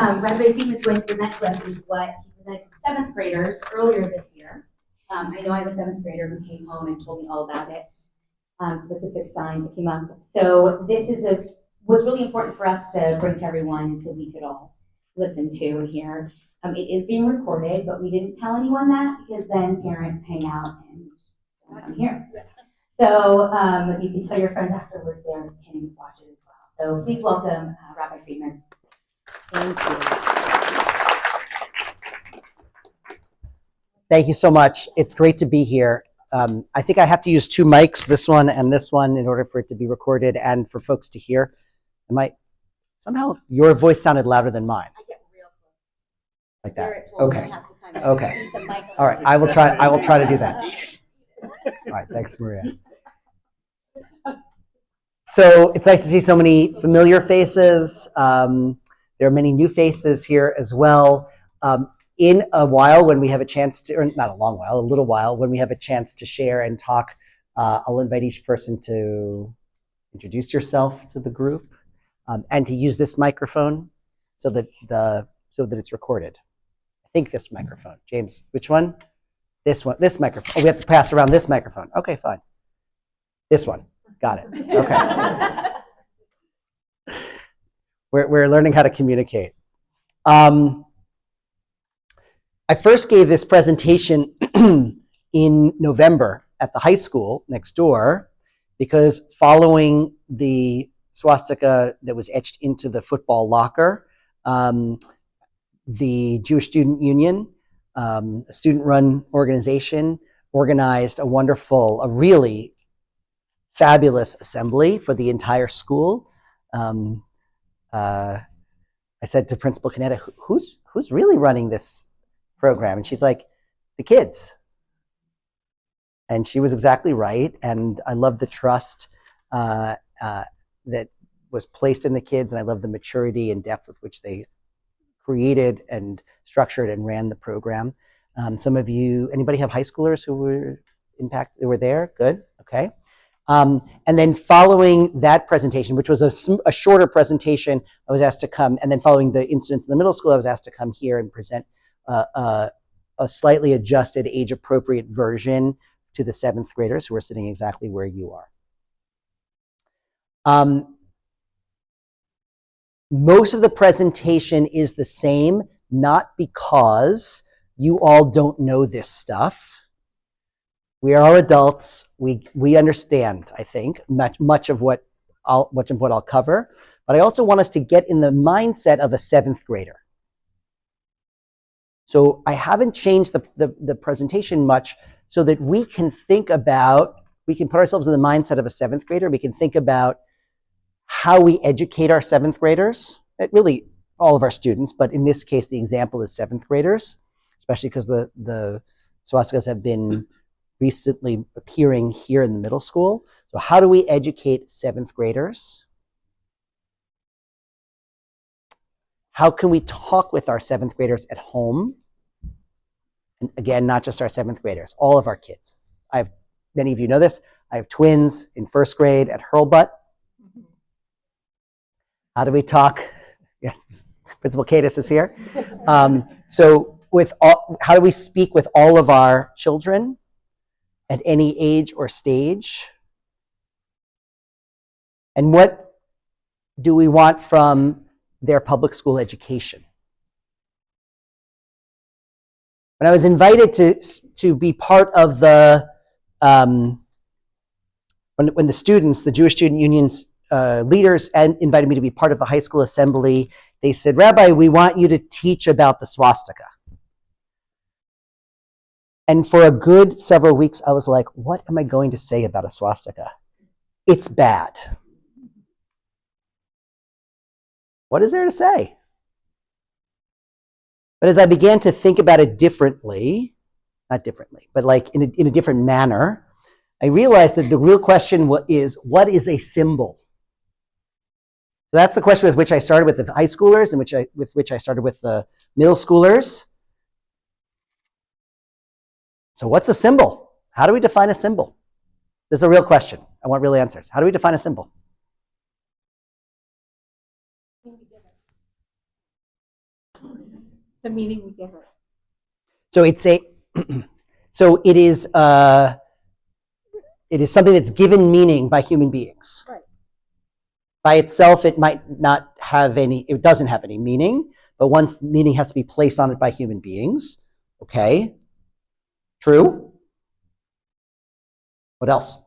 Rabbi Freidman is going to present to us is what he presented to seventh graders earlier this year. I know I have a seventh grader who came home and told me all about it, specific signs that came up. So this was really important for us to bring to everyone so we could all listen to and hear. It is being recorded, but we didn't tell anyone that because then parents hang out and don't come here. So you can tell your friends afterwards they can watch it as well. So please welcome Rabbi Freidman. Thank you. Thank you so much. It's great to be here. I think I have to use two mics, this one and this one, in order for it to be recorded and for folks to hear. Somehow your voice sounded louder than mine. I get real close. Like that. Okay. Okay. All right. I will try to do that. All right. Thanks, Maria. So it's nice to see so many familiar faces. There are many new faces here as well. In a while, when we have a chance to, or not a long while, a little while, when we have a chance to share and talk, I'll invite each person to introduce yourself to the group and to use this microphone so that it's recorded. I think this microphone. James, which one? This one. This microphone. Oh, we have to pass around this microphone. Okay, fine. This one. Got it. Okay. We're learning how to communicate. I first gave this presentation in November at the high school next door because following the swastika that was etched into the football locker, the Jewish Student Union, a student-run organization, organized a really fabulous assembly for the entire school. I said to Principal Canetta, who's really running this program? And she's like, the kids. And she was exactly right. And I love the trust that was placed in the kids. And I love the maturity and depth with which they created and structured and ran the program. Some of you, anybody have high schoolers who were there? Good, okay. And then following that presentation, which was a shorter presentation, I was asked to come, and then following the incidents in the middle school, I was asked to come here and present a slightly adjusted, age-appropriate version to the seventh graders who are sitting exactly where you are. Most of the presentation is the same, not because you all don't know this stuff. We are all adults. We understand, I think, much of what I'll cover. But I also want us to get in the mindset of a seventh grader. So I haven't changed the presentation much so that we can put ourselves in the mindset of a seventh grader. We can think about how we educate our seventh graders, really all of our students, but in this case, the example is seventh graders, especially because the swastikas have been recently appearing here in the middle school. So how do we educate seventh graders? How can we talk with our seventh graders at home? And again, not just our seventh graders, all of our kids. Many of you know this, I have twins in first grade at Hurlbut. How do we talk? Yes, Principal Cadis is here. How do we speak with all of our children at any age or stage? And what do we want from their public school education? When I was invited to be part of when the students, the Jewish Student Union's leaders, invited me to be part of the high school assembly, they said, Rabbi, we want you to teach about the swastika. And for a good several weeks, I was like, what am I going to say about a swastika? It's bad. What is there to say? But as I began to think about it differently, not differently, but like in a different manner, I realized that the real question is, what is a symbol? So that's the question with which I started with the high schoolers and with which I started with the middle schoolers. So what's a symbol? How do we define a symbol? This is a real question. I want real answers. How do we define a symbol? The meaning we give it. So it's a, so it is something that's given meaning by human beings. Right. By itself, it might not have any, it doesn't have any meaning, but once meaning has to be placed on it by human beings, okay, true. What else?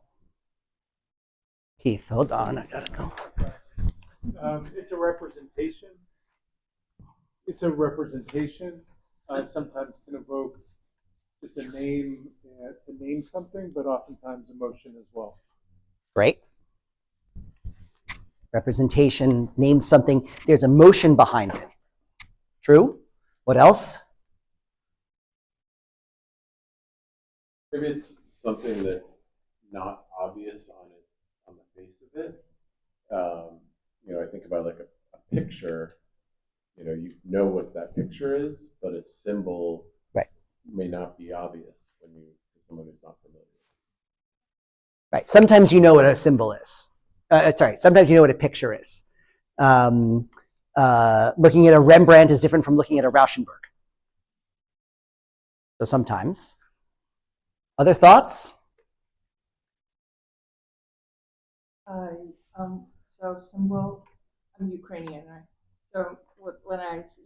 Keith, hold on, I gotta go. It's a representation. It's a representation. Sometimes can evoke just a name to name something, but oftentimes emotion as well. Great. Representation, name something. There's emotion behind it. True. What else? Maybe it's something that's not obvious on the face of it. I think about like a picture. You know what that picture is, but a symbol may not be obvious for someone who's not familiar. Right. Sometimes you know what a symbol is. Sometimes you know what a picture is. Looking at a Rembrandt is different from looking at a Rauschenberg. So sometimes. Other thoughts? So symbol, I'm Ukrainian, right? So when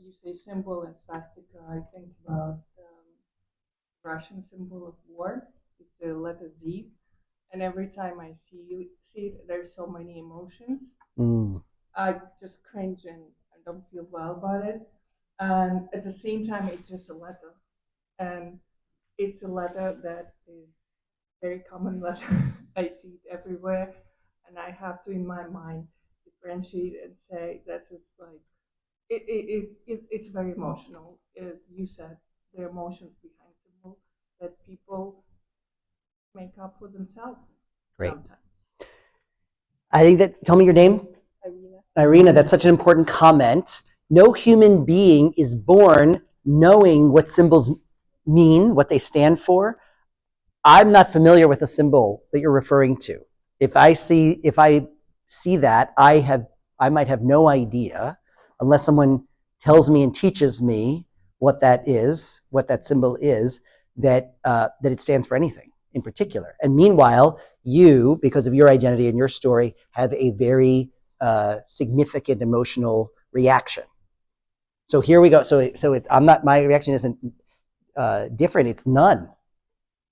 you say symbol and swastika, I think about Russian symbol of war. It's a letter Z. And every time I see it, there's so many emotions. I just cringe and I don't feel well about it. And at the same time, it's just a letter. And it's a letter that is very common letter. I see it everywhere. And I have to, in my mind, differentiate and say that's just like, it's very emotional. As you said, the emotions behind symbol that people make up for themselves. Great. Sometimes. I think that, tell me your name. Irina, that's such an important comment. No human being is born knowing what symbols mean, what they stand for. I'm not familiar with a symbol that you're referring to. If I see that, I might have no idea unless someone tells me and teaches me what that is, what that symbol is, that it stands for anything in particular. And meanwhile, you, because of your identity and your story, have a very significant emotional reaction. So here we go. So it's, my reaction isn't different. It's none.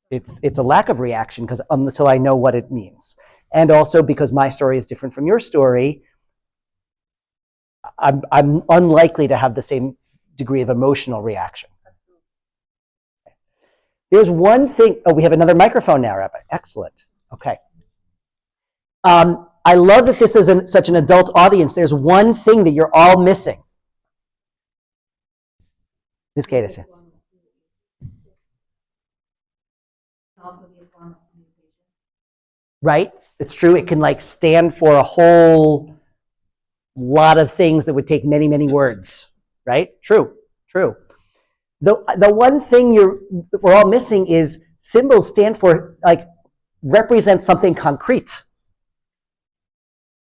It's a lack of reaction because until I know what it means. And also because my story is different from your story, I'm unlikely to have the same degree of emotional reaction. There's one thing. Oh, we have another microphone now, Rabbi. Excellent. Okay. I love that this is such an adult audience. There's one thing that you're all missing. Ms. Kadis. Right? It's true. It can like stand for a whole lot of things that would take many, many words. Right? True. The one thing we're all missing is symbols stand for, like, represent something concrete.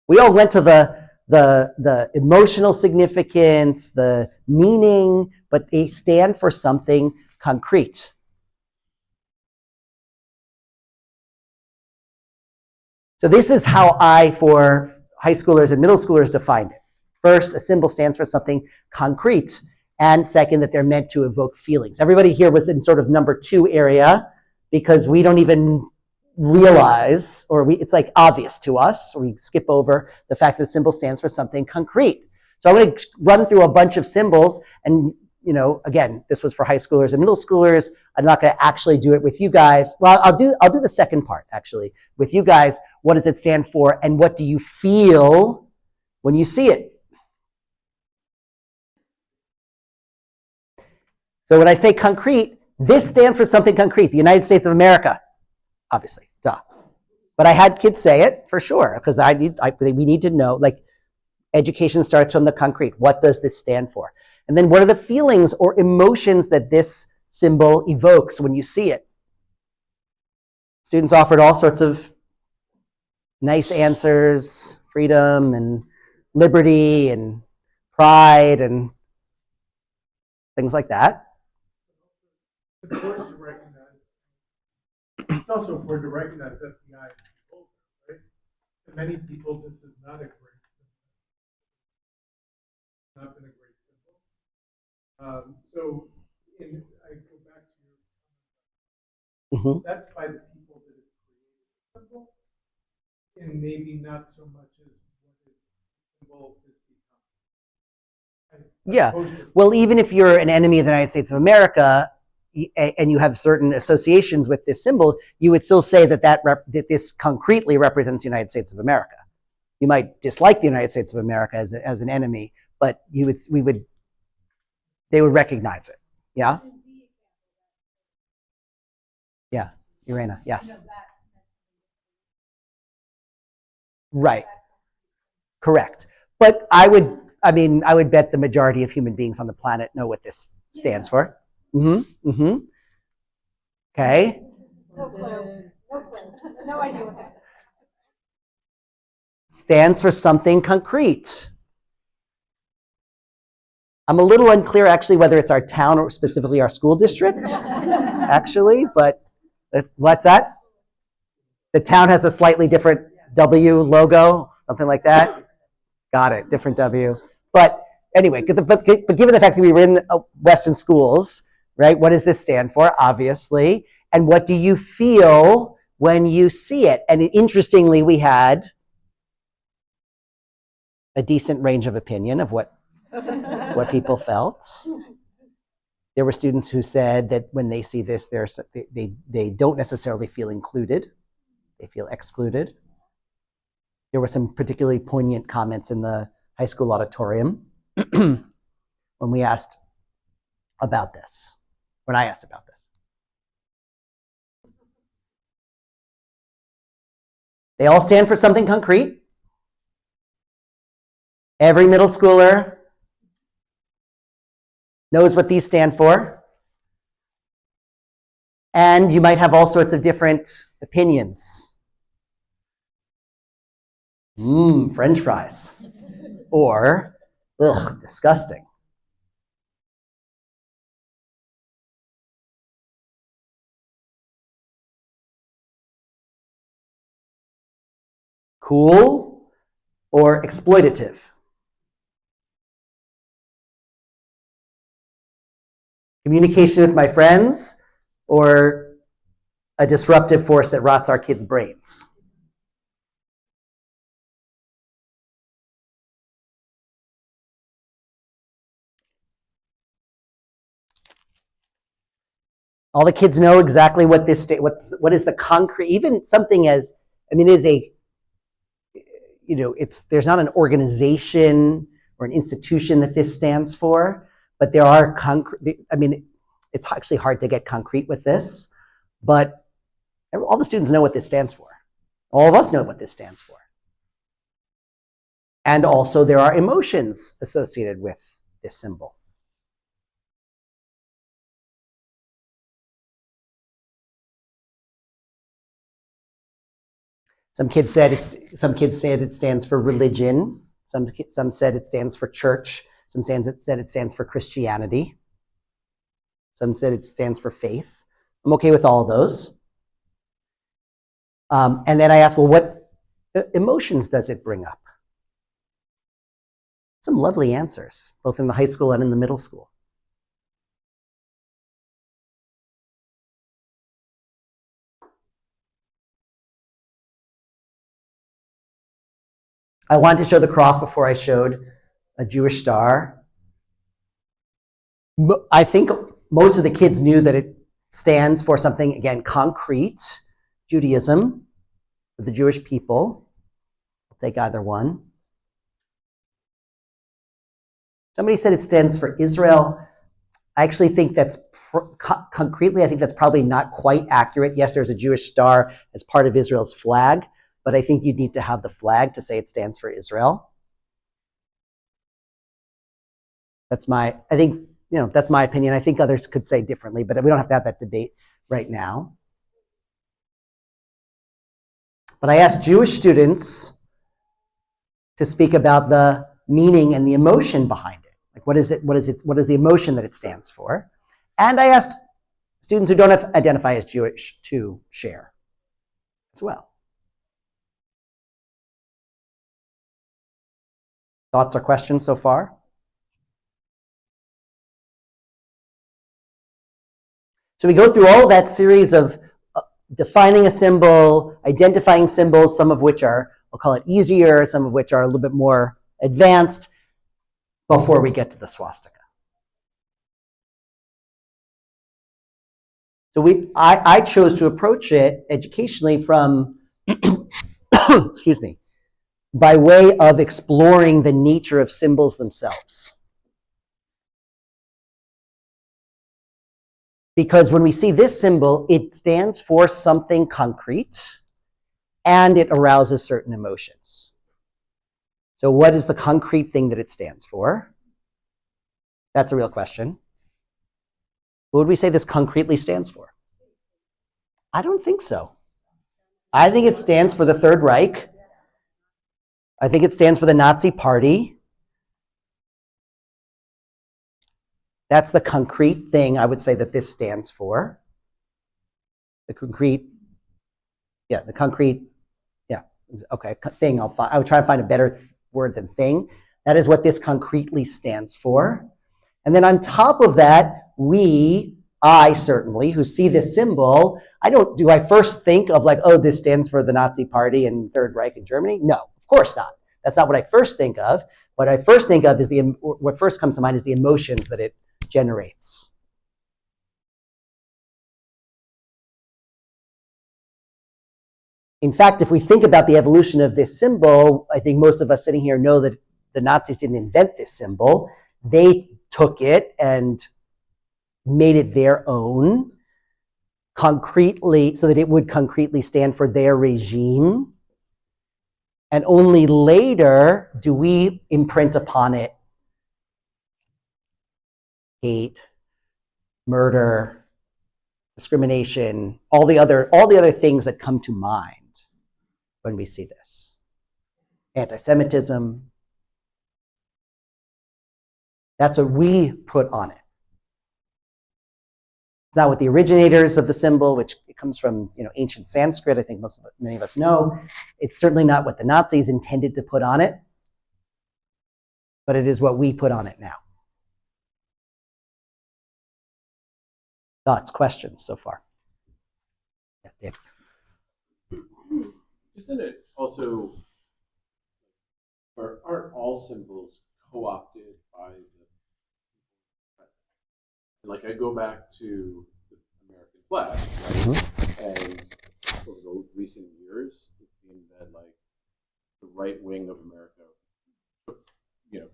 We all went to the emotional significance, the meaning, but they stand for something concrete. So this is how for high schoolers and middle schoolers, define it. First, a symbol stands for something concrete. And second, that they're meant to evoke feelings. Everybody here was in sort of number 2 area because we don't even realize, it's like obvious to us, or we skip over the fact that symbol stands for something concrete. So I'm going to run through a bunch of symbols, and again, this was for high schoolers and middle schoolers. I'm not going to actually do it with you guys. Well, I'll do the second part actually with you guys. What does it stand for, and what do you feel when you see it? So when I say concrete, this stands for something concrete. The United States of America, obviously, duh. But I had kids say it for sure because we need to know. Like, education starts from the concrete. What does this stand for? And then what are the feelings or emotions that this symbol evokes when you see it? Students offered all sorts of nice answers: freedom and liberty and pride and things like that. It's important to recognize. It's also important to recognize FBI as a beholder, right? To many people, this is not a great symbol. Not been a great symbol. So, I go back to your. That's by the people that have created the symbol, and maybe not so much as what the symbol has become. Yeah. Well, even if you're an enemy of the United States of America and you have certain associations with this symbol, you would still say that this concretely represents the United States of America. You might dislike the United States of America as an enemy, but they would recognize it. Yeah? Yeah. Irena, yes. Right. Correct. But I would bet the majority of human beings on the planet know what this stands for. Okay. No clue. No idea what that is. Stands for something concrete. I'm a little unclear actually whether it's our town or specifically our school district, actually, but what's that? The town has a slightly different W logo, something like that. Got it, different W. But anyway, but given the fact that we were in Weston schools, right, what does this stand for? Obviously. And what do you feel when you see it? And interestingly, we had a decent range of opinion of what people felt. There were students who said that when they see this, they don't necessarily feel included. They feel excluded. There were some particularly poignant comments in the high school auditorium when we asked about this, when I asked about this. They all stand for something concrete. Every middle schooler knows what these stand for. And you might have all sorts of different opinions. French fries. Or, ugh, disgusting. Cool or exploitative? Communication with my friends or a disruptive force that rots our kids' brains? All the kids know exactly what this what is the concrete, even something as, is a, there's not an organization or an institution that this stands for, but there are it's actually hard to get concrete with this, but all the students know what this stands for. All of us know what this stands for. And also there are emotions associated with this symbol. Some kids said it stands for religion. Some said it stands for church. Some said it stands for Christianity. Some said it stands for faith. I'm okay with all of those. And then I asked, well, what emotions does it bring up? Some lovely answers, both in the high school and in the middle school. I wanted to show the cross before I showed a Jewish star. I think most of the kids knew that it stands for something, again, concrete, Judaism, the Jewish people. I'll take either one. Somebody said it stands for Israel. I actually think that's concretely, I think that's probably not quite accurate. Yes, there's a Jewish star as part of Israel's flag, but I think you'd need to have the flag to say it stands for Israel. That's my opinion. I think others could say differently, but we don't have to have that debate right now. But I asked Jewish students to speak about the meaning and the emotion behind it. What is it? What is the emotion that it stands for? And I asked students who don't identify as Jewish to share as well. Thoughts or questions so far? So we go through all that series of defining a symbol, identifying symbols, some of which are, I'll call it easier, some of which are a little bit more advanced, before we get to the swastika. So I chose to approach it educationally from, excuse me, by way of exploring the nature of symbols themselves. Because when we see this symbol, it stands for something concrete and it arouses certain emotions. So what is the concrete thing that it stands for? That's a real question. What would we say this concretely stands for? I don't think so. I think it stands for the Third Reich. I think it stands for the Nazi Party. That's the concrete thing I would say that this stands for. The concrete, thing. I would try to find a better word than thing. That is what this concretely stands for. And then on top of that, I certainly, who see this symbol, do I first think of like, oh, this stands for the Nazi Party and Third Reich in Germany? No, of course not. That's not what I first think of. What I first think of is what first comes to mind is the emotions that it generates. In fact, if we think about the evolution of this symbol, I think most of us sitting here know that the Nazis didn't invent this symbol. They took it and made it their own concretely, so that it would concretely stand for their regime. And only later do we imprint upon it hate, murder, discrimination, all the other things that come to mind when we see this. Anti-Semitism. That's what we put on it. It's not what the originators of the symbol, which it comes from ancient Sanskrit, I think many of us know. It's certainly not what the Nazis intended to put on it, but it is what we put on it now. Thoughts, questions so far? Yeah, Dave. Isn't it also, aren't all symbols co-opted by the like I go back to the American flag, right? Mm-hmm. And over the recent years, it seemed that like the right wing of America,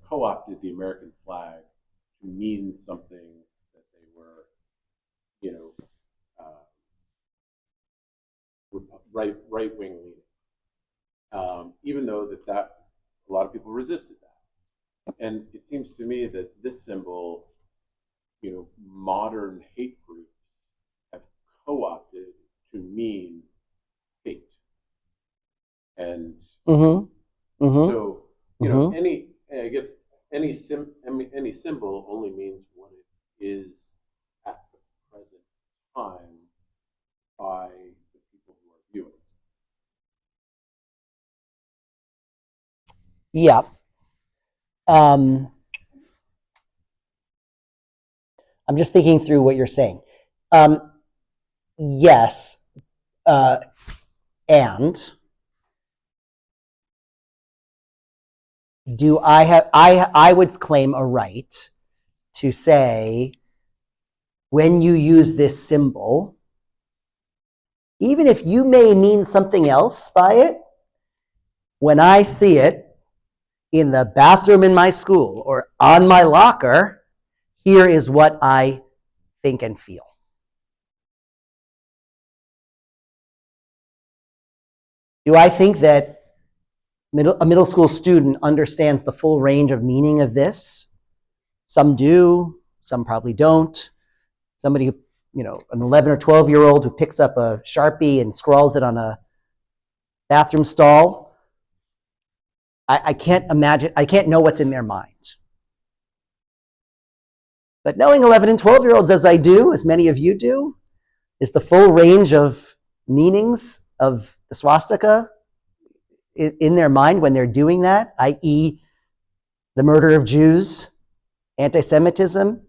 co-opted the American flag to mean something that they were, right wing leaning. Even though that a lot of people resisted that, and it seems to me that this symbol, modern hate groups have co-opted to mean hate. And so, any symbol only means what it is at the present time by the people who are viewing it. Yeah. I'm just thinking through what you're saying. Yes, and do I would claim a right to say, when you use this symbol, even if you may mean something else by it, when I see it in the bathroom in my school or on my locker, here is what I think and feel. Do I think that a middle school student understands the full range of meaning of this? Some do, some probably don't. Somebody, an 11 or 12-year-old who picks up a Sharpie and scrawls it on a bathroom stall, I can't imagine, I can't know what's in their mind. But knowing 11 and 12-year-olds as I do, as many of you do, is the full range of meanings of the swastika in their mind when they're doing that, i.e. the murder of Jews, anti-Semitism?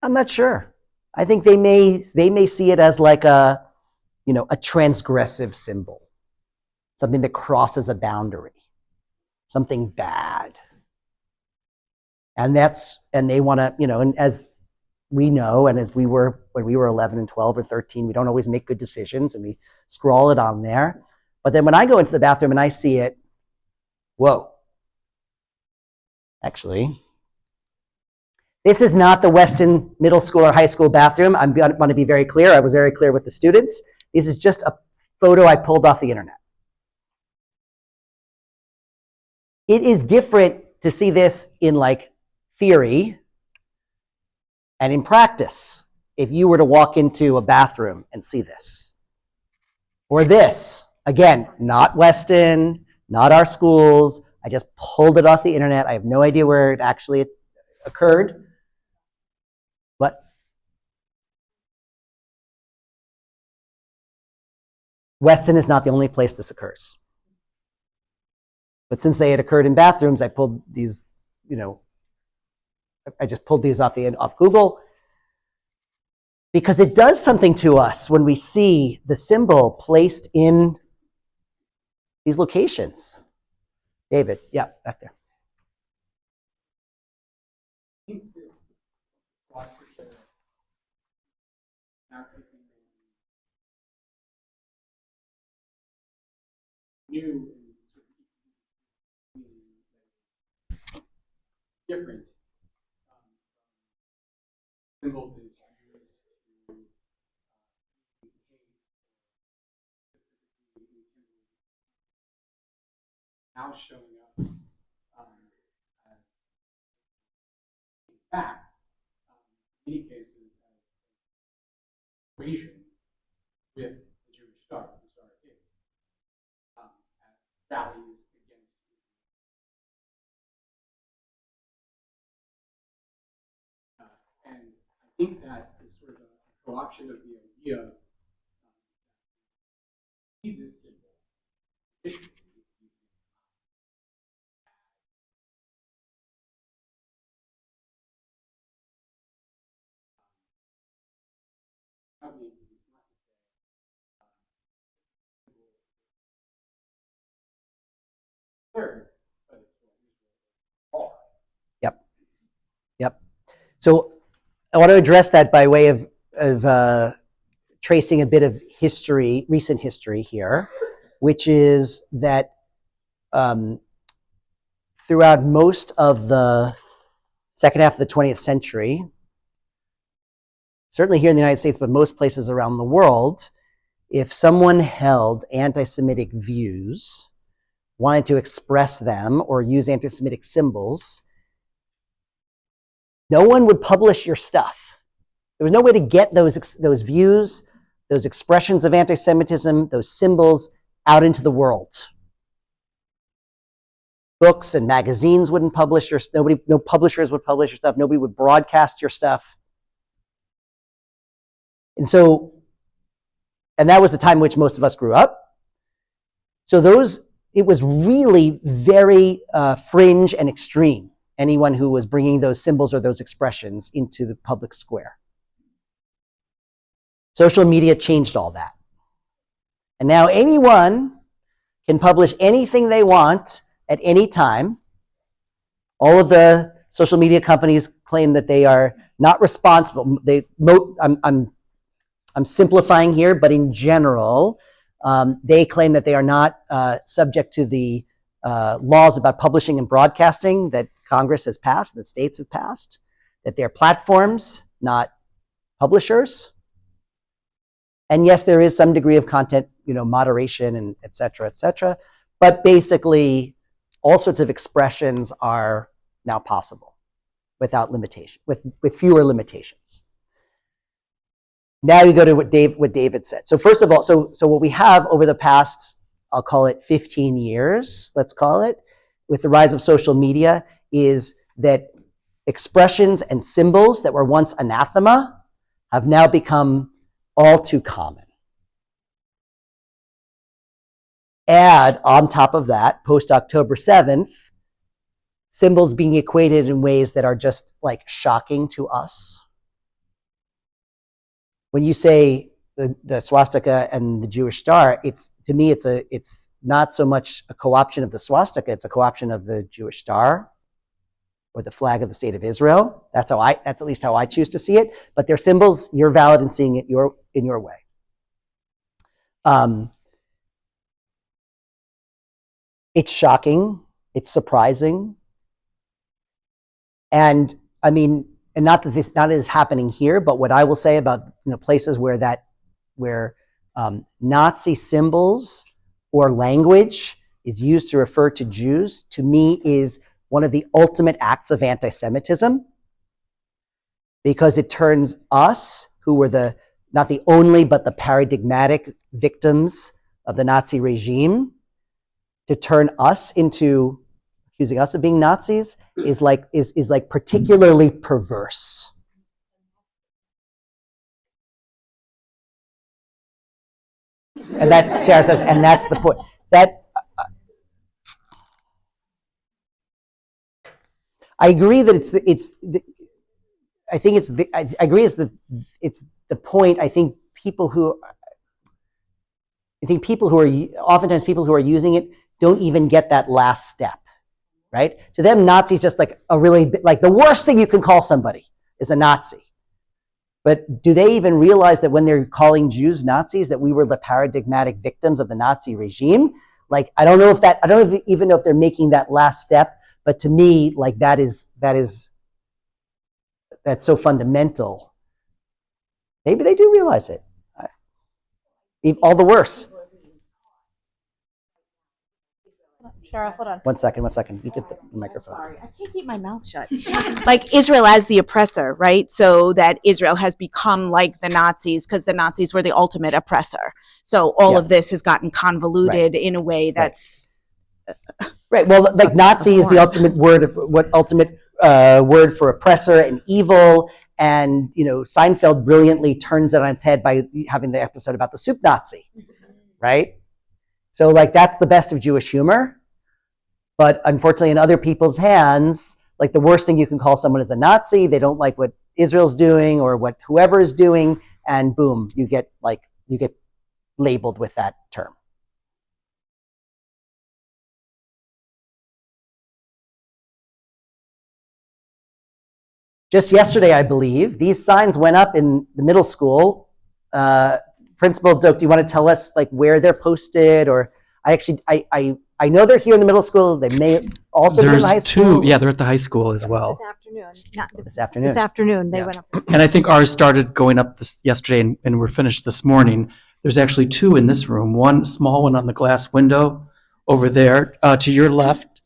I'm not sure. I think they may see it as like a transgressive symbol, something that crosses a boundary, something bad. And they want to, and as we know, and as when we were 11 and 12 or 13, we don't always make good decisions and we scrawl it on there. But then when I go into the bathroom and I see it, whoa. Actually, this is not the Weston middle school or high school bathroom. I want to be very clear. I was very clear with the students. This is just a photo I pulled off the internet. It is different to see this in like theory and in practice. If you were to walk into a bathroom and see this, or this, again, not Weston, not our schools. I just pulled it off the internet. I have no idea where it actually occurred. But Weston is not the only place this occurs. But since they had occurred in bathrooms, I pulled these, I just pulled these off Google, because it does something to us when we see the symbol placed in these locations. David, yeah, back there. I think the swastika now taking new and different symbol that is used to now showing up as, in fact, in many cases, as equation with the Jewish star, the Star of David, as rallies against and I think that is sort of a co-option of the idea of see this symbol. Yep. So I want to address that by way of tracing a bit of history, recent history here, which is that throughout most of the second half of the 20th century, certainly here in the United States, but most places around the world, if someone held anti-Semitic views, wanted to express them or use anti-Semitic symbols, no one would publish your stuff. There was no way to get those views, those expressions of anti-Semitism, those symbols out into the world. Books and magazines wouldn't publish your stuff. No publishers would publish your stuff. Nobody would broadcast your stuff. And that was the time in which most of us grew up. So it was really very fringe and extreme, anyone who was bringing those symbols or those expressions into the public square. Social media changed all that. And now anyone can publish anything they want at any time. All of the social media companies claim that they are not responsible. I'm simplifying here, but in general, they claim that they are not subject to the laws about publishing and broadcasting that Congress has passed, that states have passed, that they're platforms, not publishers. And yes, there is some degree of content, moderation and et cetera, but basically all sorts of expressions are now possible without limitation, with fewer limitations. Now you go to what David said. So first of all, so what we have over the past, I'll call it 15 years, let's call it, with the rise of social media, is that expressions and symbols that were once anathema have now become all too common. Add on top of that, post October 7th, symbols being equated in ways that are just like shocking to us. When you say the swastika and the Jewish star, to me it's not so much a co-option of the swastika, it's a co-option of the Jewish star or the flag of the state of Israel. That's at least how I choose to see it. But they're symbols. You're valid in seeing it in your way. It's shocking. It's surprising. And I mean, and not that this is happening here, but what I will say about places where Nazi symbols or language is used to refer to Jews, to me is one of the ultimate acts of anti-Semitism, because it turns us, who were not the only but the paradigmatic victims of the Nazi regime, to turn us into accusing us of being Nazis is like particularly perverse. And that's, Sarah says, and that's the point. I agree that I agree it's the point. I think people who are using it don't even get that last step, right? To them, Nazi's just like the worst thing you can call somebody is a Nazi. But do they even realize that when they're calling Jews Nazis, that we were the paradigmatic victims of the Nazi regime? Like, I don't even know if they're making that last step, but to me, like that's so fundamental. Maybe they do realize it. All the worse. Cheryl, hold on. One second. You get the microphone. Sorry, I can't keep my mouth shut. Like Israel as the oppressor, right? So that Israel has become like the Nazis because the Nazis were the ultimate oppressor. So all of this has gotten convoluted in a way that's right. Well, like Nazi is the ultimate word word for oppressor and evil. And Seinfeld brilliantly turns it on its head by having the episode about the soup Nazi, right? So like that's the best of Jewish humor. But unfortunately, in other people's hands, like the worst thing you can call someone is a Nazi. They don't like what Israel's doing or what whoever is doing, and boom, you get labeled with that term. Just yesterday, I believe, these signs went up in the middle school. Principal Doak, do you want to tell us like where they're posted? Or I know they're here in the middle school. They may also be in the high school. Yeah, they're at the high school as well. This afternoon, they went up. And I think ours started going up yesterday and we're finished this morning. There's actually two in this room, one small one on the glass window over there to your left,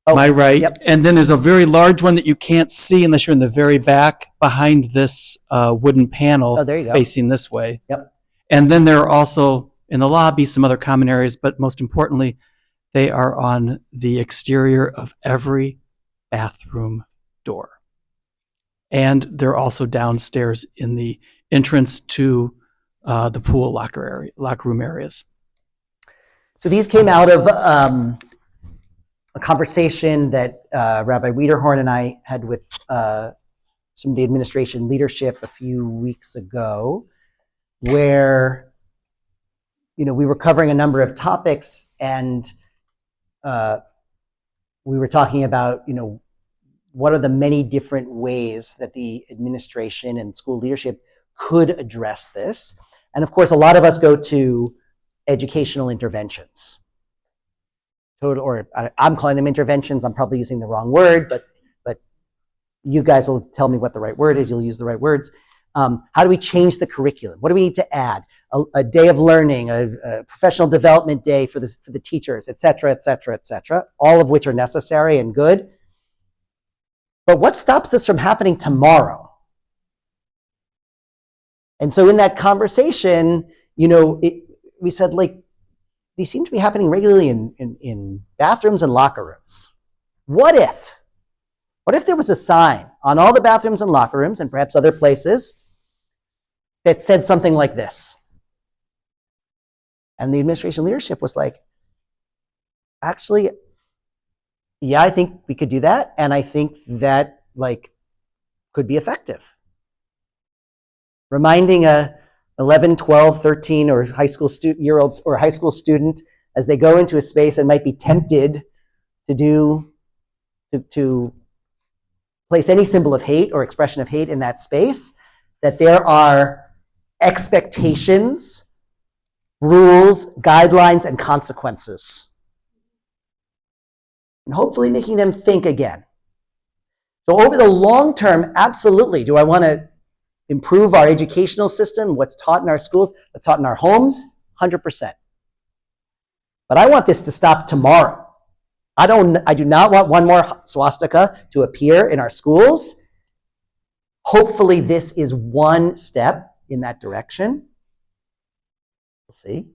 my right. Yep. And then there's a very large one that you can't see unless you're in the very back behind this wooden panel there you go. Facing this way. Yep. And then there are also in the lobby some other common areas, but most importantly, they are on the exterior of every bathroom door. And they're also downstairs in the entrance to the pool locker room areas. So these came out of a conversation that Rabbi Wiederhorn and I had with some of the administration leadership a few weeks ago, where we were covering a number of topics, and we were talking about what are the many different ways that the administration and school leadership could address this. And of course, a lot of us go to educational interventions. I'm calling them interventions. I'm probably using the wrong word, but you guys will tell me what the right word is. You'll use the right words. How do we change the curriculum? What do we need to add? A day of learning, a professional development day for the teachers, et cetera, all of which are necessary and good. But what stops this from happening tomorrow? And so in that conversation, we said, like, these seem to be happening regularly in bathrooms and locker rooms. What if What if there was a sign on all the bathrooms and locker rooms and perhaps other places that said something like this? And the administration leadership was like, actually, yeah, I think we could do that. And I think that could be effective. Reminding a 11, 12, 13 or high school year-olds or high school student as they go into a space and might be tempted to place any symbol of hate or expression of hate in that space, that there are expectations, rules, guidelines, and consequences. And hopefully making them think again. So over the long term, absolutely. Do I want to improve our educational system, what's taught in our schools, what's taught in our homes? 100%. But I want this to stop tomorrow. I do not want one more swastika to appear in our schools. Hopefully this is one step in that direction. We'll see.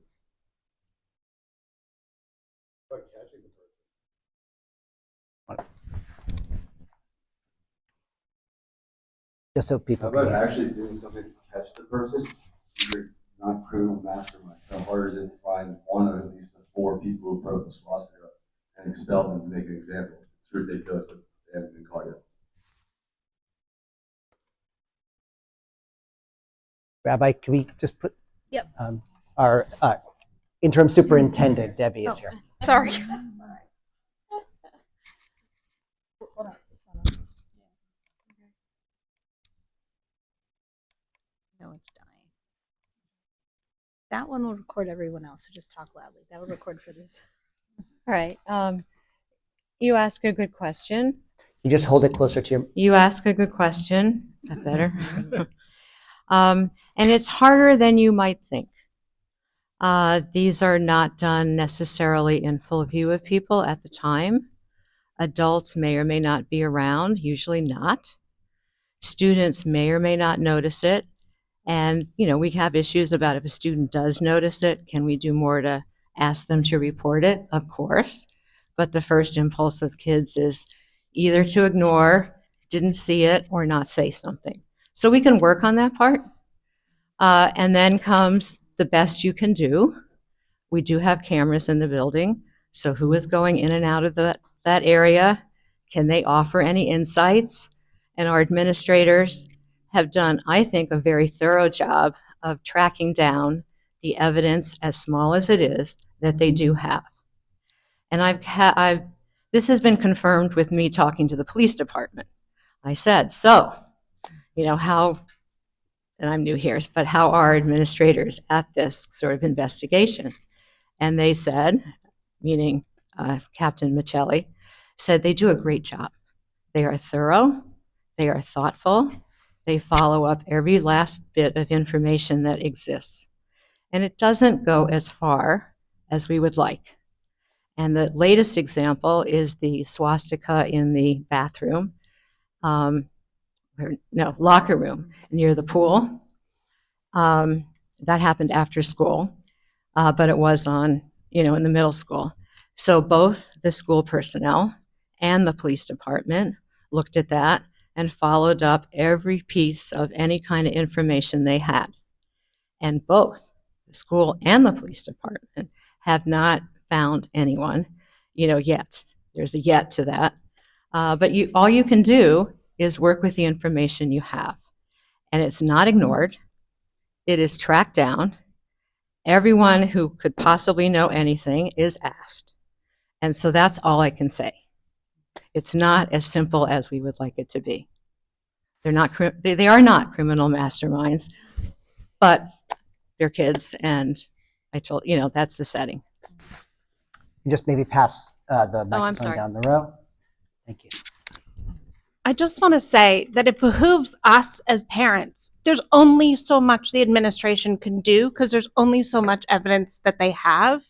Just so people How about can. actually doing something to catch the person? You're not criminal mastermind. How hard is it to find one of at least the 4 people who put up the swastika and expel them to make an example? It's ridiculous that they haven't been caught yet. Rabbi, can we just put? Yep. Our interim superintendent, Debbie, is here. Sorry. No, it's dying. That one will record everyone else, so just talk loudly. That will record for this. All right. You ask a good question. You just hold it closer to your. You ask a good question. Is that better? And it's harder than you might think. These are not done necessarily in full view of people at the time. Adults may or may not be around, usually not. Students may or may not notice it. And, we have issues about if a student does notice it, can we do more to ask them to report it? Of course. But the first impulse of kids is either to ignore, didn't see it, or not say something. So we can work on that part. And then comes the best you can do. We do have cameras in the building. So who is going in and out of that area? Can they offer any insights? And our administrators have done, I think, a very thorough job of tracking down the evidence, as small as it is, that they do have. And this has been confirmed with me talking to the police department. I said, so, how, and I'm new here, but how are administrators at this sort of investigation? And they said, meaning Captain Michelli, said they do a great job. They are thorough, they are thoughtful, they follow up every last bit of information that exists. And it doesn't go as far as we would like. And the latest example is the swastika in the bathroom, locker room near the pool. That happened after school, but it was in the middle school. So both the school personnel and the police department looked at that and followed up every piece of any kind of information they had. And both the school and the police department have not found anyone, yet. There's a yet to that. But all you can do is work with the information you have. And it's not ignored. It is tracked down. Everyone who could possibly know anything is asked. And so that's all I can say. It's not as simple as we would like it to be. They are not criminal masterminds, but they're kids, and I told that's the setting. Just maybe pass the microphone sorry. down the row. Thank you. I just want to say that it behooves us as parents. There's only so much the administration can do because there's only so much evidence that they have.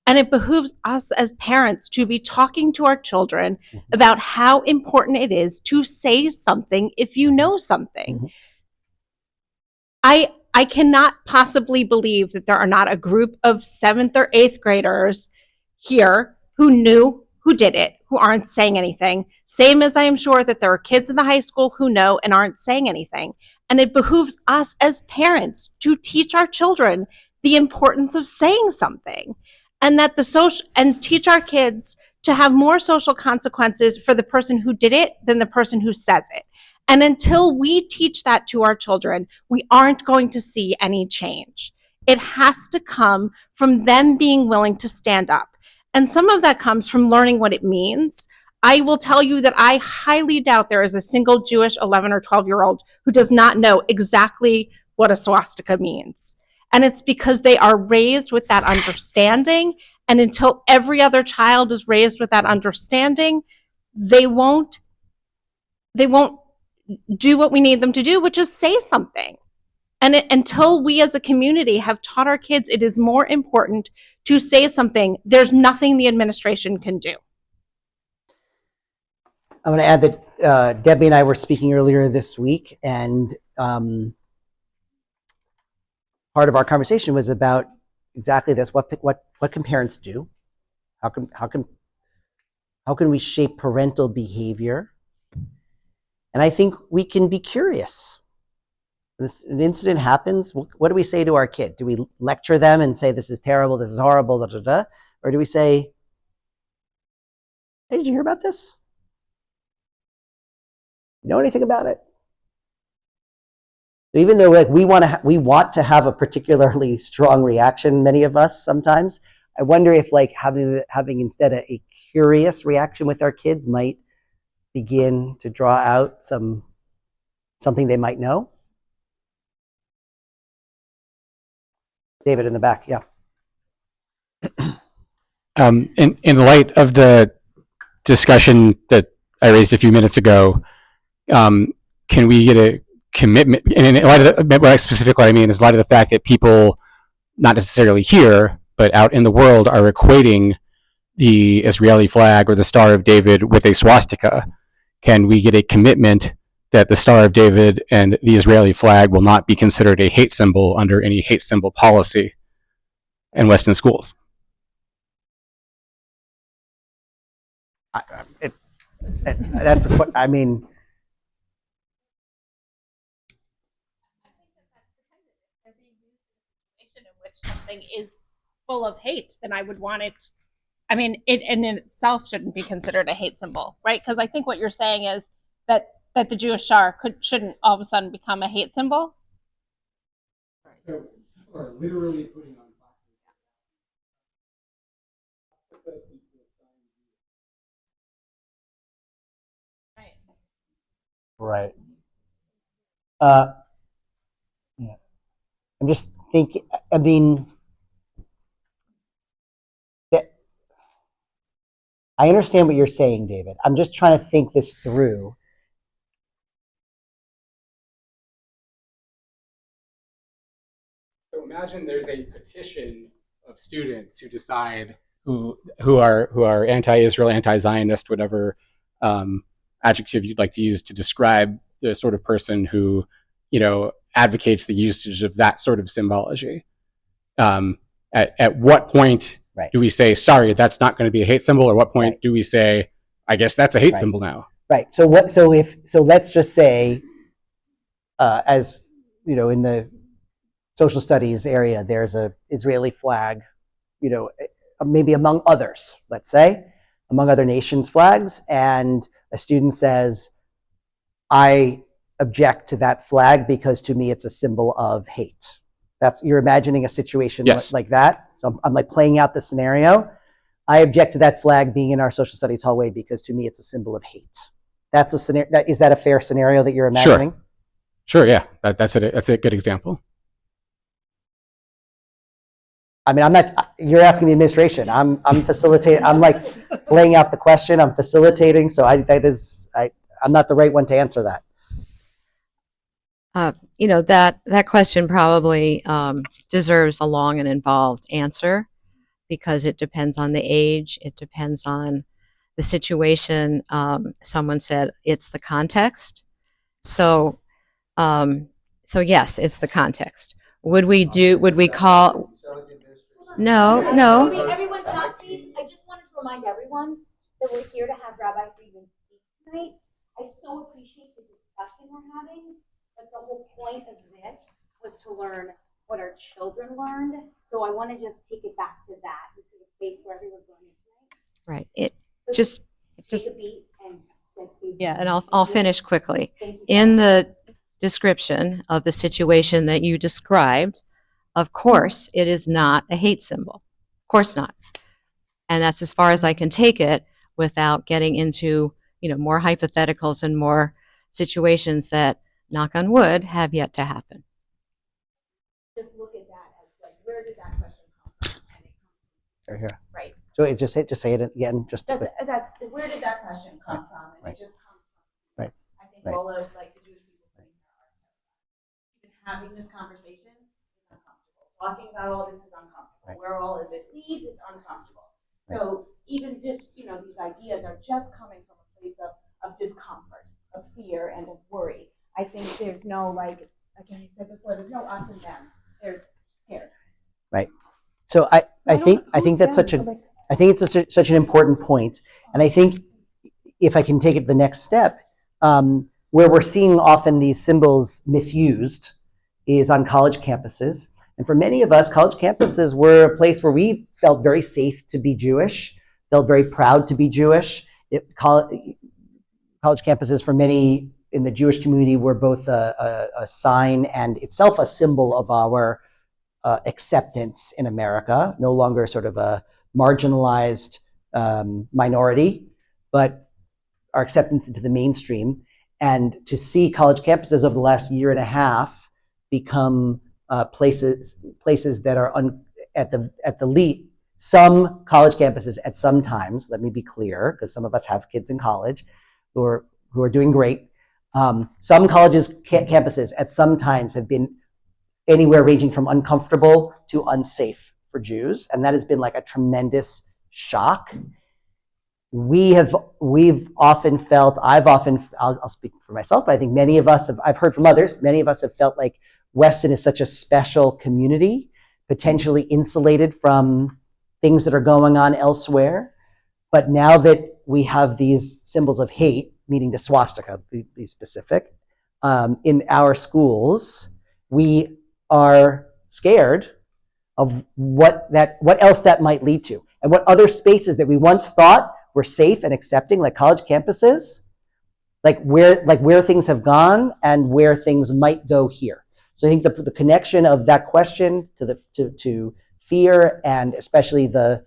And it behooves us as parents to be talking to our children about how important it is to say something if you know something. I cannot possibly believe that there are not a group of 7th or 8th graders here who knew who did it, who aren't saying anything. Same as I am sure that there are kids in the high school who know and aren't saying anything. And it behooves us as parents to teach our children the importance of saying something, and that and teach our kids to have more social consequences for the person who did it than the person who says it. And until we teach that to our children, we aren't going to see any change. It has to come from them being willing to stand up. And some of that comes from learning what it means. I will tell you that I highly doubt there is a single Jewish 11 or 12-year-old who does not know exactly what a swastika means. And it's because they are raised with that understanding. And until every other child is raised with that understanding, they won't do what we need them to do, which is say something. And until we as a community have taught our kids it is more important to say something, there's nothing the administration can do. I want to add that Debbie and I were speaking earlier this week, and part of our conversation was about exactly this. What can parents do? How can we shape parental behavior? And I think we can be curious. When an incident happens, what do we say to our kid? Do we lecture them and say, this is terrible, this is horrible, da, da, da? Or do we say, hey, did you hear about this? You know anything about it? Even though we want to have a particularly strong reaction, many of us sometimes, I wonder if having instead a curious reaction with our kids might begin to draw out something they might know. David in the back, yeah. In light of the discussion that I raised a few minutes ago, can we get a commitment? And in light of what I mean is in light of the fact that people, not necessarily here, but out in the world, are equating the Israeli flag or the Star of David with a swastika. Can we get a commitment that the Star of David and the Israeli flag will not be considered a hate symbol under any hate symbol policy in Western schools? That's I mean, In which something is full of hate, then I would want it. I mean, it in itself shouldn't be considered a hate symbol, right? Because I think what you're saying is that the Jewish star shouldn't all of a sudden become a hate symbol. So, or literally putting on right. Yeah. I'm just thinking, I mean, I understand what you're saying, David. I'm just trying to think this through. So imagine there's a petition of students who decide who are anti-Israel, anti-Zionist, whatever adjective you'd like to use to describe the sort of person who, advocates the usage of that sort of symbology. At what point do we say, sorry, that's not going to be a hate symbol? Or what point do we say, I guess that's a hate symbol now? Right. So let's just say, as you know, in the social studies area, there's a Israeli flag, maybe among others, let's say, among other nations' flags, and a student says, I object to that flag because to me it's a symbol of hate. You're imagining a situation like that. So I'm like playing out the scenario. I object to that flag being in our social studies hallway because to me it's a symbol of hate. That's a scenario. Is that a fair scenario that you're imagining? Sure. Yeah. That's a good example. I mean, you're asking the administration. I'm facilitating. I'm like laying out the question. I'm facilitating. So I'm not the right one to answer that. That question probably deserves a long and involved answer because it depends on the age. It depends on the situation. Someone said it's the context. So yes, it's the context. Would we call? No. Maybe everyone's Nazis. I just wanted to remind everyone that we're here to have Rabbi Freidman speak tonight. I so appreciate the discussion we're having, but the whole point of this was to learn what our children learned. So I want to just take it back to that. This is a place where everyone's learning tonight. Right. It So just take a beat and please. yeah, and I'll finish quickly. Thank you. In the description of the situation that you described, of course, it is not a hate symbol. Of course not. And that's as far as I can take it without getting into, more hypotheticals and more situations that, knock on wood, have yet to happen. Just look at that as like, where did that question come from? And it comes Right here. right. So just say it again. Just That's with- where did that question come from? And Right. it just comes from. Right. I think Right. all of like the Jewish people sitting here are even having this conversation is uncomfortable. Talking about all this is uncomfortable. Right. Where all of it leads is uncomfortable. Right. So even just these ideas are just coming from a place of discomfort, of fear, and of worry. I think there's no like I said before, there's no us and them. There's scared. Right. So I think that's such such an important point, and I think if I can take it the next step, where we're seeing often these symbols misused is on college campuses, and for many of us, college campuses were a place where we felt very safe to be Jewish, felt very proud to be Jewish. College campuses for many in the Jewish community were both a sign and itself a symbol of our acceptance in America, no longer sort of a marginalized minority, but our acceptance into the mainstream. And to see college campuses over the last year and a half become places that are at the lead. Some college campuses at some times, let me be clear, because some of us have kids in college who are doing great. Some campuses at some times have been anywhere ranging from uncomfortable to unsafe for Jews, and that has been like a tremendous shock. We've often felt, I'll speak for myself, but I think many of us I've heard from others, many of us have felt like Weston is such a special community, potentially insulated from things that are going on elsewhere. But now that we have these symbols of hate, meaning the swastika, be specific, in our schools, we are scared of what else that might lead to, and what other spaces that we once thought were safe and accepting, like college campuses, where things have gone and where things might go here. So I think the connection of that question to fear, and especially the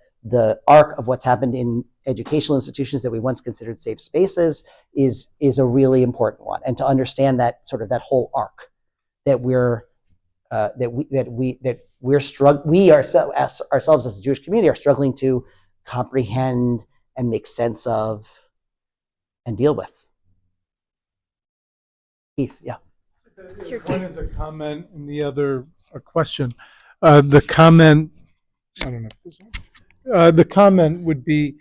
arc of what's happened in educational institutions that we once considered safe spaces is a really important one, and to understand that sort of that whole arc that we ourselves as a Jewish community are struggling to comprehend and make sense of and deal with. Keith, yeah. One is a comment and the other a question. The comment, I don't know if this one. The comment would be,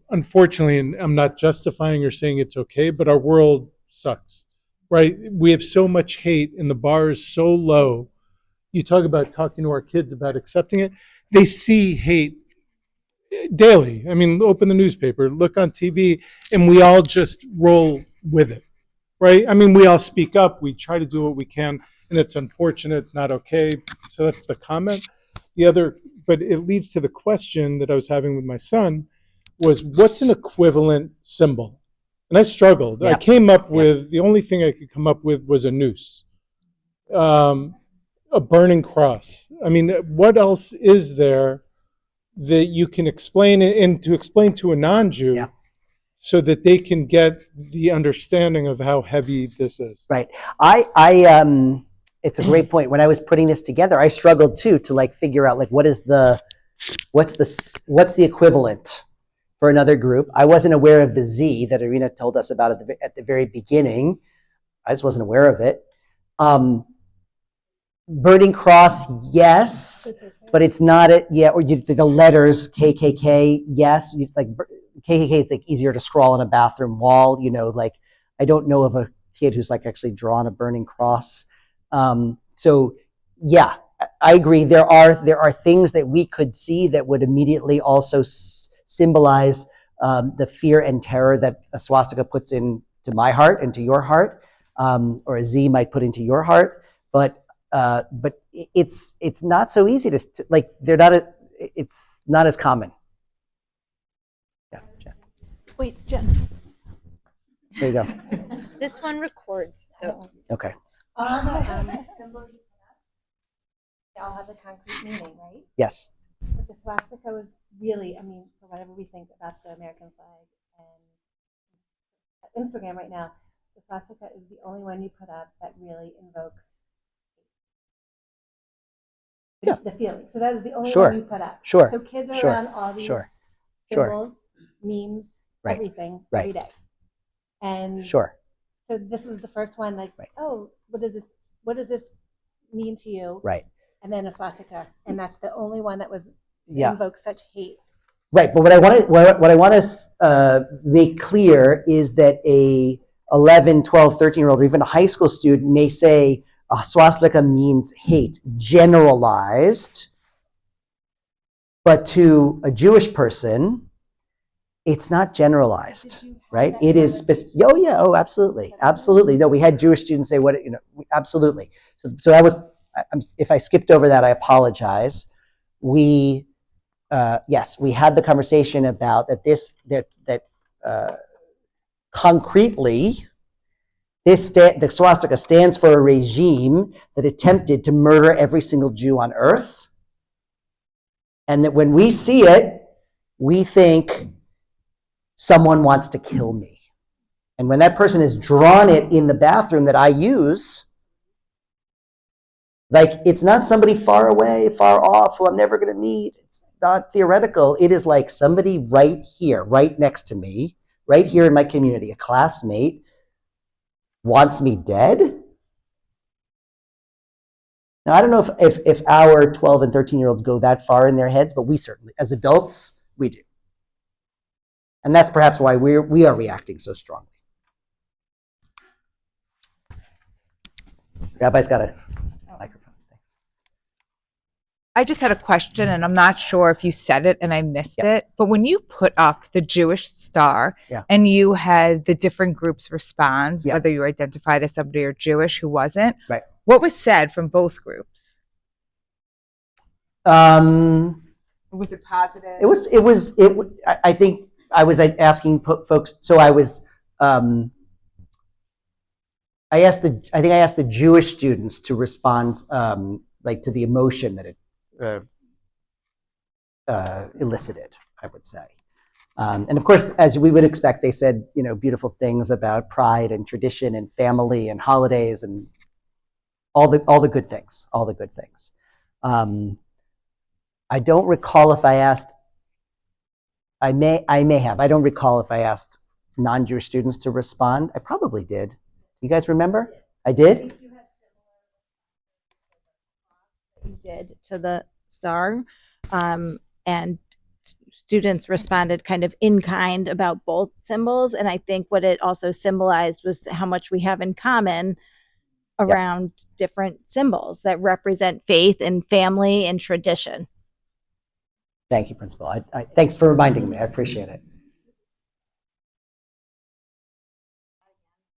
unfortunately, and I'm not justifying or saying it's okay, but our world sucks, right? We have so much hate and the bar is so low. You talk about talking to our kids about accepting it. They see hate daily. I mean, open the newspaper, look on TV, and we all just roll with it, right? I mean, we all speak up. We try to do what we can, and it's unfortunate. It's not okay. So that's the comment. The other, but it leads to the question that I was having with my son was, what's an equivalent symbol? And I struggled. Yeah. I came up with, the only thing I could come up with was a noose, a burning cross. I mean, what else is there that you can explain it, and to explain to a non-Jew, Yeah. so that they can get the understanding of how heavy this is. Right. It's a great point. When I was putting this together, I struggled too to figure out what's the equivalent for another group. I wasn't aware of the Z that Irina told us about at the very beginning. I just wasn't aware of it. Burning cross, yes, but it's not it. Yeah, or the letters KKK, yes. KKK is easier to scrawl on a bathroom wall. I don't know of a kid who's actually drawn a burning cross. So yeah, I agree. There are things that we could see that would immediately also symbolize the fear and terror that a swastika puts into my heart, into your heart, or a Z might put into your heart. But it's not so easy to like. It's not as common. Yeah, Jen. Wait, Jen. There you go. This one records, so. Okay. All the symbols you put up, they all have a concrete meaning, right? Yes. But the swastika was really, I mean, for whatever we think about the American flag and Instagram right now, the swastika is the only one you put up that really invokes the feeling. So that is the only one you put up. Sure. So kids are Sure. around all these Sure. symbols, memes, Right. everything Right. every day. And Sure. so this was the first one, like, oh, what does this mean to you? Right. And then a swastika, and that's the only one that was Yeah. invokes such hate. Right, but what I want to make clear is that a 11, 12, 13-year-old or even a high school student may say a swastika means hate, generalized, but to a Jewish person, it's not generalized, right? It is specific. Oh yeah, oh absolutely, absolutely. No, we had Jewish students say absolutely. So that was. If I skipped over that, I apologize. Yes, we had the conversation about that concretely, the swastika stands for a regime that attempted to murder every single Jew on earth. And that when we see it, we think someone wants to kill me. And when that person has drawn it in the bathroom that I use, like, it's not somebody far away, far off, who I'm never going to meet. It's not theoretical. It is like somebody right here, right next to me, right here in my community, a classmate, wants me dead. Now, I don't know if our 12 and 13-year-olds go that far in their heads, but we certainly, as adults, we do. And that's perhaps why we are reacting so strongly. Rabbi's got a microphone. Thanks. I just had a question, and I'm not sure if you said it and I missed it, but when you put up the Jewish star and you had the different groups respond, whether you identified as somebody or Jewish who wasn't, what was said from both groups? Was it positive? I think I was asking folks, so I was, I asked the Jewish students to respond, like, to the emotion that it elicited, I would say. And of course, as we would expect, they said, beautiful things about pride and tradition and family and holidays and all the good things, I don't recall if I asked, I may have, I don't recall if I asked non-Jewish students to respond. I probably did. You guys remember? I did? You did to the star, and students responded kind of in kind about both symbols. And I think what it also symbolized was how much we have in common around different symbols that represent faith and family and tradition. Thank you, Principal. I thanks for reminding me. I appreciate it.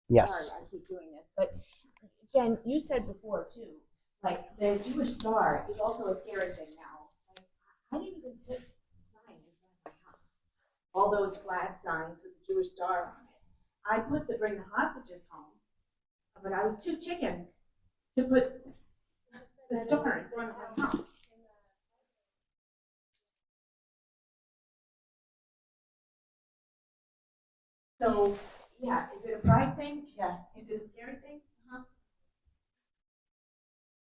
Yes. Sorry, I keep doing this, but Jen, you said before too, like, the Jewish star is also a scary thing now. Like, I didn't even put a sign in front of my house. All those flag signs with the Jewish star on it. I put the bring the hostages home, but I was too chicken to put the star in front of my house. So, yeah, is it a pride thing? Yeah. Is it a scary thing?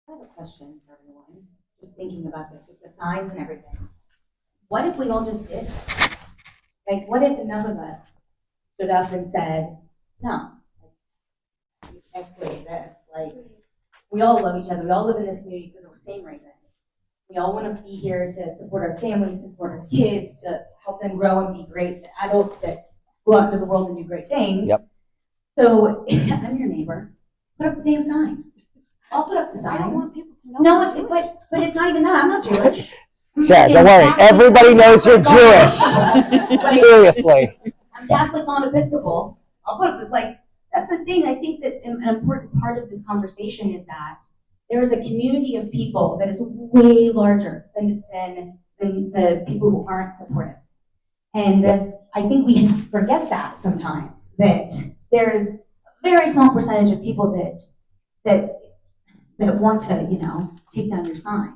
I have a question for everyone, just thinking about this with the signs and everything. What if we all just did it? Like, what if enough of us stood up and said, no, exploit this. Like, we all love each other. We all live in this community for the same reason. We all want to be here to support our families, to support our kids, to help them grow and be great adults that go out into the world and do great things. Yep. So, I'm your neighbor. Put up the damn sign. I'll put up the sign. I don't want people to know. No, but it's not even that. I'm not Jewish. Sharon, don't worry. Everybody knows you're Jewish. Seriously. I'm Catholic on Episcopal. I'll put up with that's the thing. I think that an important part of this conversation is that there is a community of people that is way larger than the people who aren't supportive. And I think we forget that sometimes, that there's a very small percentage of people that want to, take down your sign.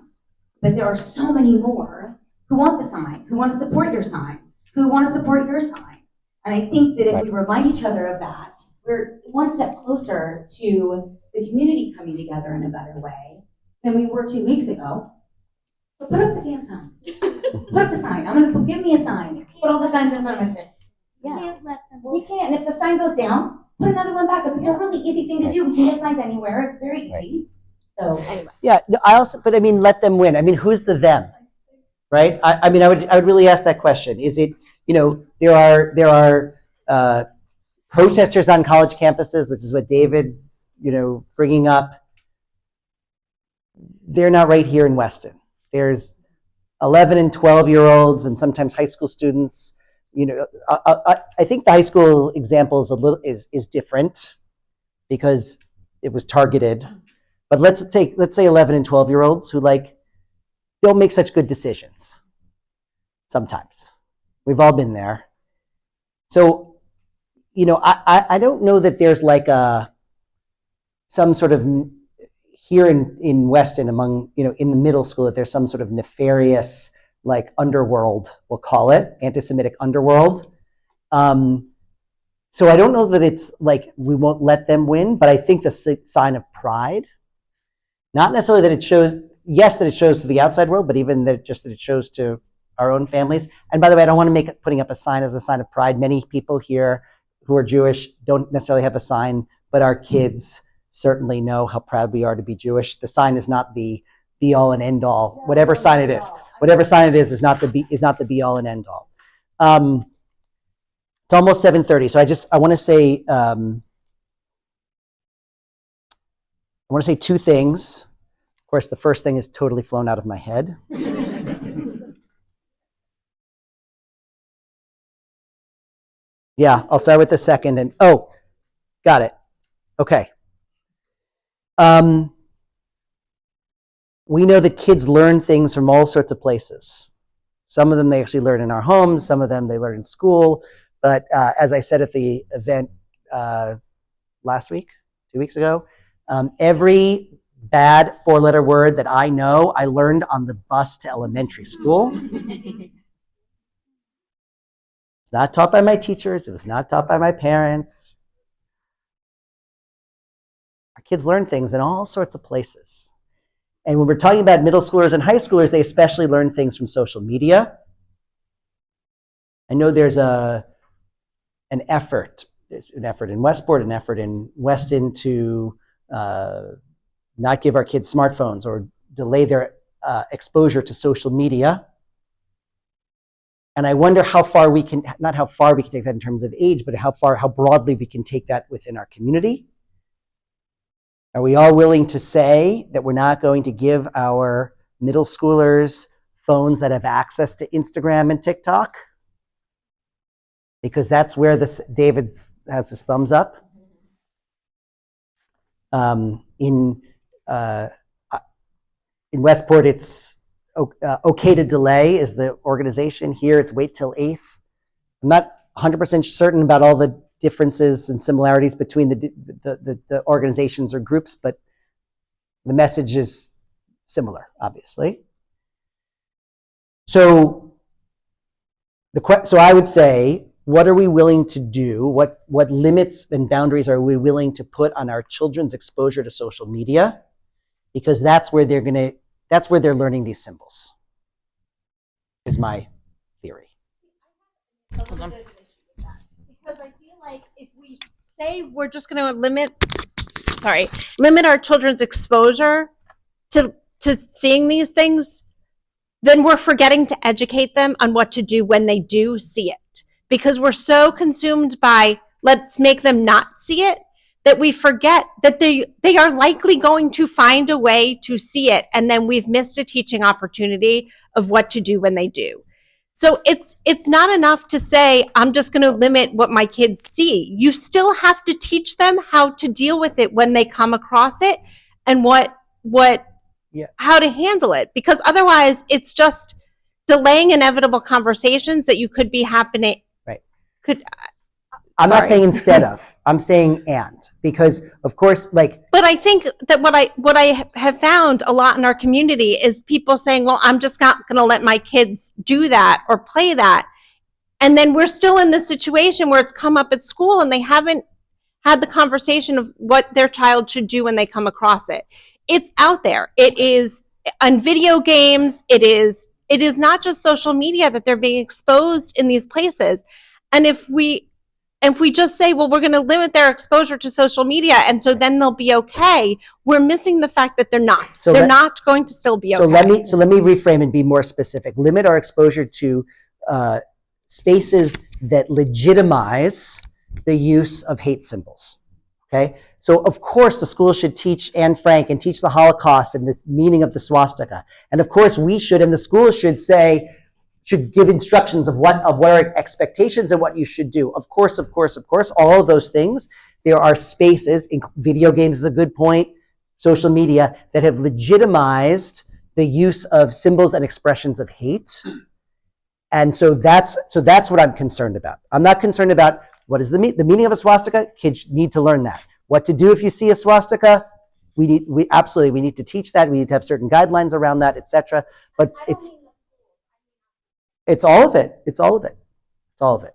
But there are so many more who want the sign, who want to support your sign, who want to support your sign. And I think that if we remind each other of that, we're one step closer to the community coming together in a better way than we were 2 weeks ago. So put up the damn sign. Put up the sign. Give me a sign. Put all the signs in front of my shit. Yeah. We can't. And if the sign goes down, put another one back up. It's a really easy thing to do. We can get signs anywhere. It's very easy. So anyway. Yeah, let them win. Who's the them? Right? I would really ask that question. Is it, there are protesters on college campuses, which is what David's, bringing up. They're not right here in Weston. There's 11 and 12-year-olds and sometimes high school students. I think the high school example is different because it was targeted. But let's say 11 and 12-year-olds who don't make such good decisions. Sometimes. We've all been there. So, I don't know that there's some sort of here in Weston among, in the middle school, that there's some sort of nefarious underworld, we'll call it, anti-Semitic underworld. So I don't know that it's we won't let them win, but I think the sign of pride, not necessarily that it shows, yes, that it shows to the outside world, but even that it shows to our own families. And by the way, I don't want to make it putting up a sign as a sign of pride. Many people here who are Jewish don't necessarily have a sign, but our kids certainly know how proud we are to be Jewish. The sign is not the be all and end all. Whatever sign it is, is not the be all and end all. It's almost 7:30, so I want to say two things. Of course, the first thing is totally flown out of my head. Yeah, I'll start with the second. And got it. Okay. We know that kids learn things from all sorts of places. Some of them they actually learn in our homes. Some of them they learn in school. But as I said at the event last week, 2 weeks ago, every bad four-letter word that I know, I learned on the bus to elementary school. Not taught by my teachers. It was not taught by my parents. Our kids learn things in all sorts of places. And when we're talking about middle schoolers and high schoolers, they especially learn things from social media. I know there's an effort in Westport, an effort in Weston to not give our kids smartphones or delay their exposure to social media. And I wonder how far we can, not how far we can take that in terms of age, but how broadly we can take that within our community. Are we all willing to say that we're not going to give our middle schoolers phones that have access to Instagram and TikTok? Because that's where David has his thumbs up. In Westport, it's OK to Delay is the organization. Here, it's Wait Till 8th. I'm not 100% certain about all the differences and similarities between the organizations or groups, but the message is similar, obviously. So I would say, what are we willing to do? What limits and boundaries are we willing to put on our children's exposure to social media? Because that's where they're learning these symbols, is my theory. Hold on. Because I feel like if we say we're just going to limit our children's exposure to seeing these things, then we're forgetting to educate them on what to do when they do see it. Because we're so consumed by let's make them not see it, that we forget that they are likely going to find a way to see it, and then we've missed a teaching opportunity of what to do when they do. So it's not enough to say, I'm just going to limit what my kids see. You still have to teach them how to deal with it when they come across it, and how to handle it, because otherwise it's just delaying inevitable conversations that you could be happening. Right. I'm not saying instead of, I'm saying and, because of course, like. But I think that what I have found a lot in our community is people saying, well, I'm just not going to let my kids do that or play that. And then we're still in this situation where it's come up at school and they haven't had the conversation of what their child should do when they come across it. It's out there. It is on video games. It is not just social media that they're being exposed in these places. And if we just say, well, we're going to limit their exposure to social media, and so then they'll be okay, we're missing the fact that they're not. So they're not going to still be okay. So let me reframe and be more specific. Limit our exposure to spaces that legitimize the use of hate symbols. Okay? So of course the school should teach Anne Frank and teach the Holocaust and this meaning of the swastika. And of course we should, and the school should give instructions of what are expectations and what you should do. Of course, all of those things. There are spaces, video games is a good point, social media, that have legitimized the use of symbols and expressions of hate. And so that's what I'm concerned about. I'm not concerned about what is the meaning of a swastika. Kids need to learn that. What to do if you see a swastika, we need to teach that. We need to have certain guidelines around that, etc. But it's all of it. It's all of it. It's all of it.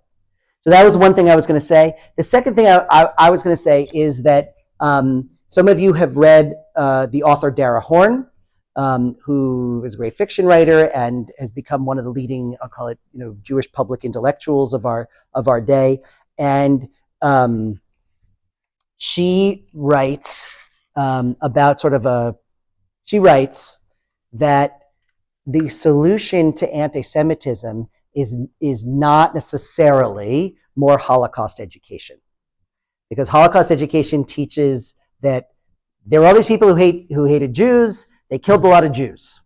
So that was one thing I was going to say. The second thing I was going to say is that some of you have read the author Dara Horn, who is a great fiction writer and has become one of the leading, I'll call it, Jewish public intellectuals of our day. And she writes she writes that the solution to anti-Semitism is not necessarily more Holocaust education, because Holocaust education teaches that there were all these people who hated Jews. They killed a lot of Jews.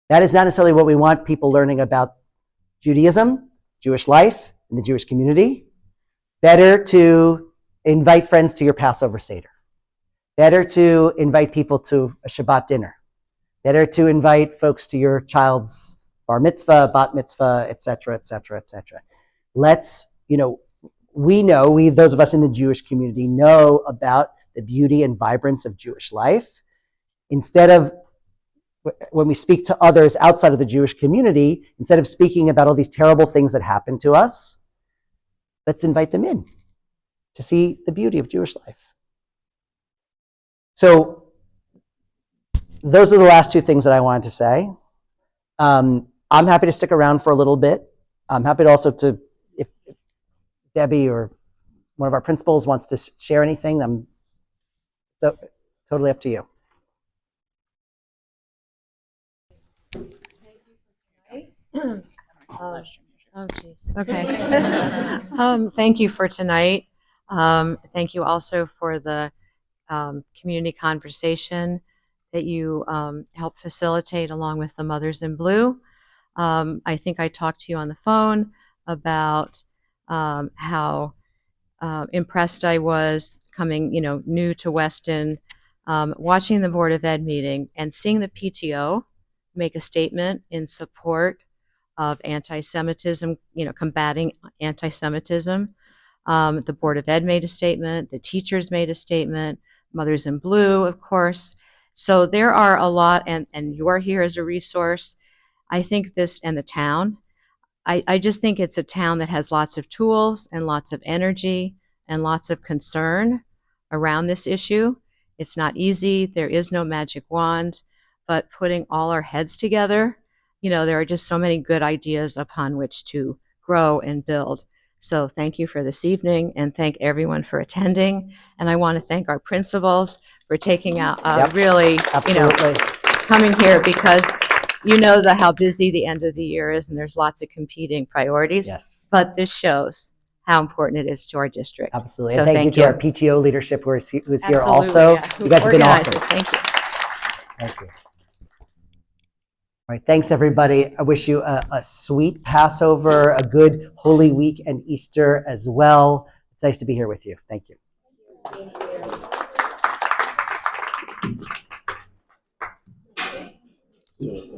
That is not necessarily what we want people learning about Judaism, Jewish life, and the Jewish community. Better to invite friends to your Passover Seder. Better to invite people to a Shabbat dinner. Better to invite folks to your child's bar mitzvah, bat mitzvah, etc., etc., etc. Those of us in the Jewish community know about the beauty and vibrance of Jewish life. Instead of, when we speak to others outside of the Jewish community, instead of speaking about all these terrible things that happen to us, let's invite them in to see the beauty of Jewish life. So those are the last two things that I wanted to say. I'm happy to stick around for a little bit. I'm happy to also if Debbie or one of our principals wants to share anything, so totally up to you. Okay. Thank you for tonight. Thank you also for the community conversation that you helped facilitate along with the Mothers in Blue. I think I talked to you on the phone about how impressed I was coming, new to Weston, watching the Board of Ed meeting and seeing the PTO make a statement in support of anti-Semitism, combating anti-Semitism. The Board of Ed made a statement, the teachers made a statement, Mothers in Blue, of course. So there are a lot, and you are here as a resource. I think this, and the town, I just think it's a town that has lots of tools and lots of energy and lots of concern around this issue. It's not easy. There is no magic wand, but putting all our heads together, there are just so many good ideas upon which to grow and build. So thank you for this evening, and thank everyone for attending. And I want to thank our principals for taking out really, coming here, because how busy the end of the year is, and there's lots of competing priorities. Yes. But this shows how important it is to our district. Absolutely. So And thank you to our PTO leadership who's here Absolutely, also. yeah. Who You guys have been organizes. awesome. Thank you. Thank you. All right. Thanks, everybody. I wish you a sweet Passover, a good Holy Week, and Easter as well. It's nice to be here with you. Thank you. So